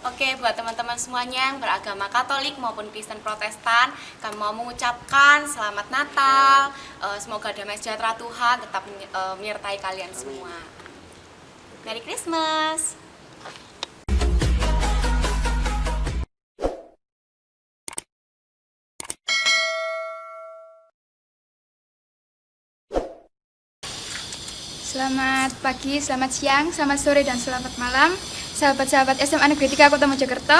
Oke, buat teman-teman semuanya yang beragama Katolik maupun Kristen Protestan, kami mau mengucapkan Selamat Natal. Semoga damai sejahtera Tuhan tetap menyertai kalian semua. Merry Christmas. Selamat pagi, selamat siang, selamat sore, dan selamat malam sahabat-sahabat SMA Negeri 3 Kota Mojokerto.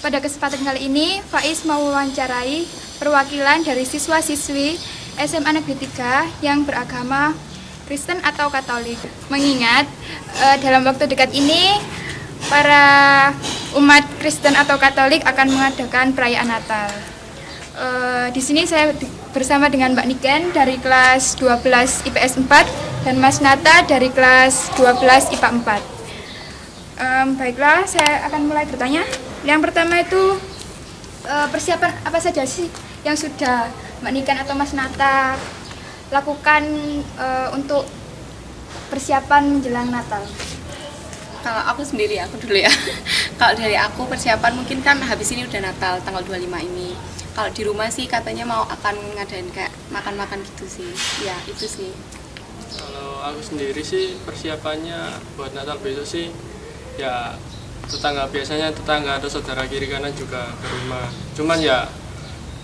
Pada kesempatan kali ini, Faiz mau mewawancarai perwakilan dari siswa-siswi SMA Negeri 3 yang beragama Kristen atau Katolik. Mengingat dalam waktu dekat ini, para umat Kristen atau Katolik akan mengadakan perayaan Natal. Di sini saya bersama dengan Mbak Niken dari kelas 12 IPS 4 dan Mas Nata dari kelas 12 IPA 4. Baiklah, saya akan mulai bertanya. Yang pertama itu persiapan apa saja sih yang sudah Mbak Niken atau Mas Nata lakukan untuk persiapan menjelang Natal? Kalau aku sendiri, aku dulu ya. Kalau dari aku persiapan mungkin kan habis ini udah Natal tanggal 25 ini. Kalau di rumah sih katanya mau akan ngadain kayak makan-makan gitu sih. Ya, itu sih. Kalau aku sendiri sih persiapannya buat Natal besok sih ya biasanya tetangga atau saudara kiri kanan juga ke rumah. Cuman ya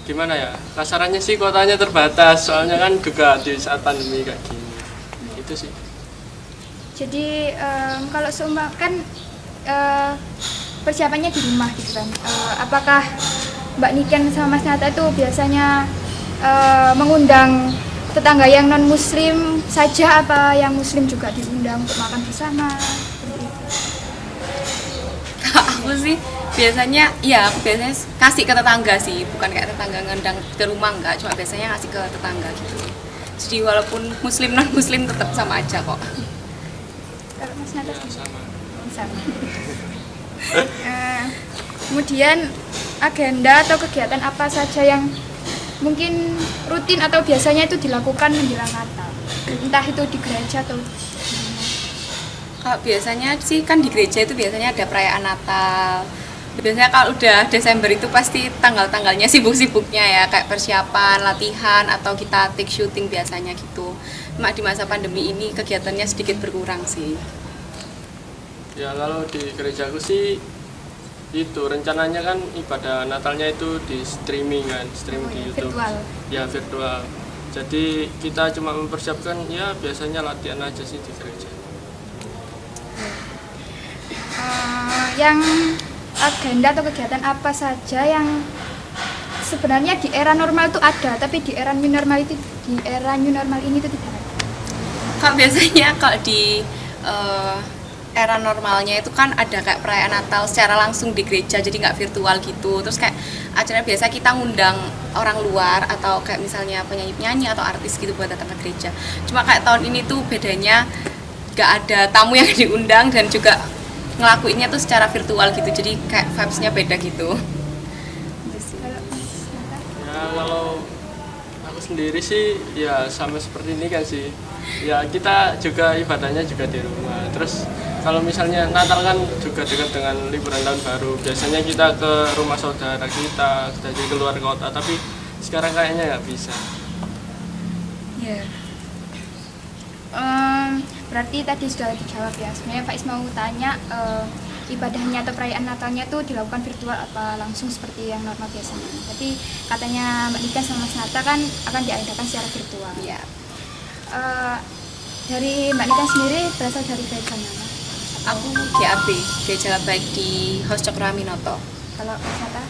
gimana ya, kasarannya sih kotanya terbatas soalnya kan juga di saat pandemi kayak gini. Itu sih. Jadi kalau seumpama kan persiapannya di rumah gitu kan. Apakah Mbak Niken sama Mas Nata itu biasanya mengundang tetangga yang non muslim saja, apa yang muslim juga diundang untuk makan bersama seperti itu? Aku sih biasanya aku biasanya kasih ke tetangga sih, bukan kayak tetangga ngundang ke rumah, enggak, cuma biasanya ngasih ke tetangga gitu. Jadi walaupun muslim non muslim tetap sama aja kok. Kalau Mas Nata Ya, sama. sama. Kemudian agenda atau kegiatan apa saja yang mungkin rutin atau biasanya itu dilakukan menjelang Natal, entah itu di gereja atau Kalau biasanya sih kan di gereja itu biasanya ada perayaan Natal. Biasanya kalau udah Desember itu pasti tanggal-tanggalnya sibuk-sibuknya ya, kayak persiapan, latihan, atau kita take shooting biasanya gitu. Cuma di masa pandemi ini kegiatannya sedikit berkurang sih. Ya kalau di gerejaku sih itu rencananya kan ibadah Natalnya itu di streaming kan, streaming di YouTube. virtual. Ya virtual. Jadi kita cuma mempersiapkan ya biasanya latihan aja sih di gereja. Yang agenda atau kegiatan apa saja yang sebenarnya di era normal itu ada, tapi di era new normal ini itu tidak ada? Kalau biasanya kalau di era normalnya itu kan ada kayak perayaan Natal secara langsung di gereja, jadi nggak virtual gitu. Terus kayak acara biasa kita ngundang orang luar atau kayak misalnya penyanyi-penyanyi atau artis gitu buat datang ke gereja. Cuma kayak tahun ini tuh bedanya nggak ada tamu yang diundang dan juga ngelakuinnya tuh secara virtual gitu, jadi kayak vibes-nya beda gitu. Kalau Mas Nata? Ya kalau aku sendiri sih ya sama seperti ini kan sih. Ya kita juga ibadahnya juga di rumah. Terus kalau misalnya Natal kan juga dekat dengan liburan tahun baru. Biasanya kita ke rumah saudara kita jadi keluar kota. Tapi sekarang kayaknya nggak bisa. Ya. Berarti tadi sudah dijawab ya. Sebenarnya Faiz mau tanya ibadahnya atau perayaan Natalnya itu dilakukan virtual apa langsung seperti yang normal biasanya. Tapi katanya Mbak Nika sama Mas Nata kan akan diadakan secara virtual. Iya. Dari Mbak Nika sendiri berasal dari gereja mana? Aku GAB, Gereja Baik di Hos Cokroaminoto. Kalau Mas Nata?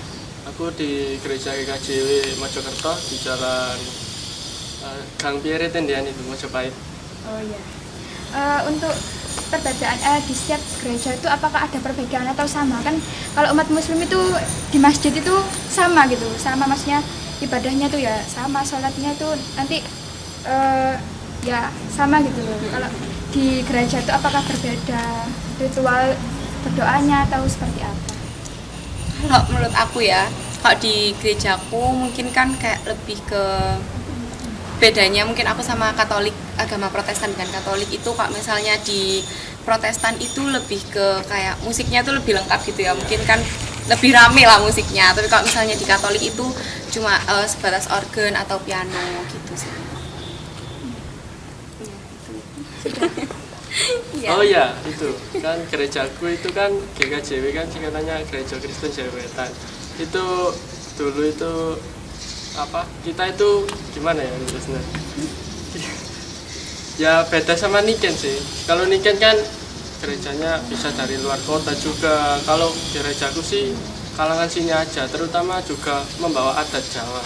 Aku di gereja GKJW Mojokerto di jalan Gang Pierre Tendian itu Mojopahit. Oh iya. Untuk perbedaan di setiap gereja itu apakah ada perbedaan atau sama? Kan kalau umat muslim itu di masjid itu sama gitu, sama maksudnya ibadahnya tuh ya sama, sholatnya itu nanti ya sama gitu loh. Kalau di gereja itu apakah berbeda ritual berdoanya atau seperti apa? Kalau menurut aku ya, kalau di gerejaku mungkin kan kayak lebih ke bedanya mungkin aku sama Katolik, agama Protestan dengan Katolik itu kalau misalnya di Protestan itu lebih ke kayak musiknya tuh lebih lengkap gitu ya, mungkin kan lebih rame lah musiknya. Tapi kalau misalnya di Katolik itu cuma sebatas organ atau piano gitu sih. Ya, Oh iya, itu kan gerejaku itu kan GKJW kan singkatannya Gereja Kristen Jawa Wetan. Itu dulu itu apa? Kita itu gimana ya terusnya? Ya beda sama Niken sih. Kalau Niken kan gerejanya bisa dari luar kota juga. Kalau gerejaku sih kalangan sini aja, terutama juga membawa adat Jawa.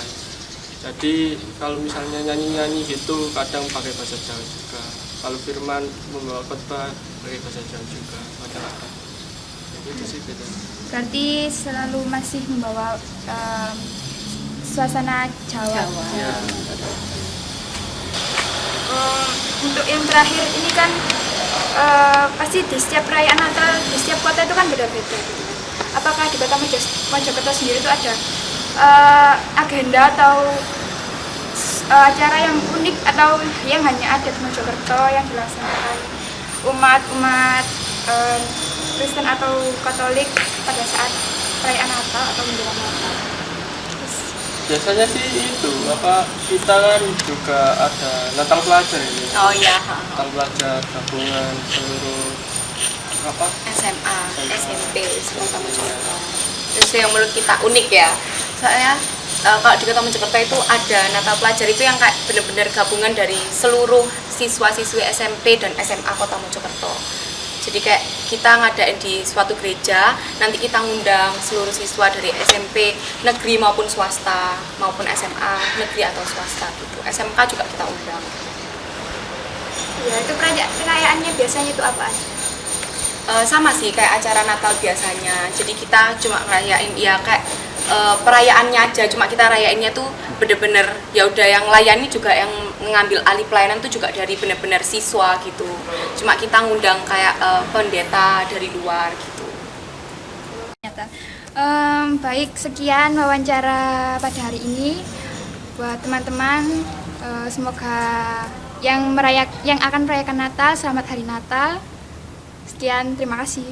Jadi kalau misalnya nyanyi-nyanyi gitu kadang pakai bahasa Jawa juga. Kalau firman membawa khotbah pakai bahasa Jawa juga, kadang-kadang. Itu sih beda. Berarti selalu masih membawa suasana Jawa. Ya. Untuk yang terakhir ini kan pasti di setiap perayaan Natal di setiap kota itu kan beda-beda gitu kan. Apakah di Kota Mojokerto sendiri itu ada agenda atau acara yang unik atau yang hanya ada di Mojokerto yang dilaksanakan umat Kristen atau Katolik pada saat perayaan Natal atau menjelang Natal? Biasanya sih itu apa kita kan juga ada Natal pelajar ini. oh iya, Natal pelajar gabungan seluruh apa? SMA, SMP, Kota Mojokerto. Itu yang menurut kita unik ya. Soalnya kalau di Kota Mojokerto itu ada Natal pelajar itu yang kayak benar-benar gabungan dari seluruh siswa-siswi SMP dan SMA Kota Mojokerto. Jadi kayak kita ngadain di suatu gereja, nanti kita ngundang seluruh siswa dari SMP negeri maupun swasta, maupun SMA negeri atau swasta gitu. SMK juga kita undang. Ya, itu perayaannya biasanya itu apa aja? Sama sih kayak acara Natal biasanya. Jadi kita cuma ngerayain ya kayak perayaannya aja, cuma kita rayainnya tuh bener-bener ya udah yang layani juga yang ngambil alih pelayanan tuh juga dari bener-bener siswa gitu. Cuma kita ngundang kayak pendeta dari luar gitu. Ternyata. Baik, sekian wawancara pada hari ini buat teman-teman. Semoga yang akan merayakan Natal, selamat hari Natal. Sekian, terima kasih.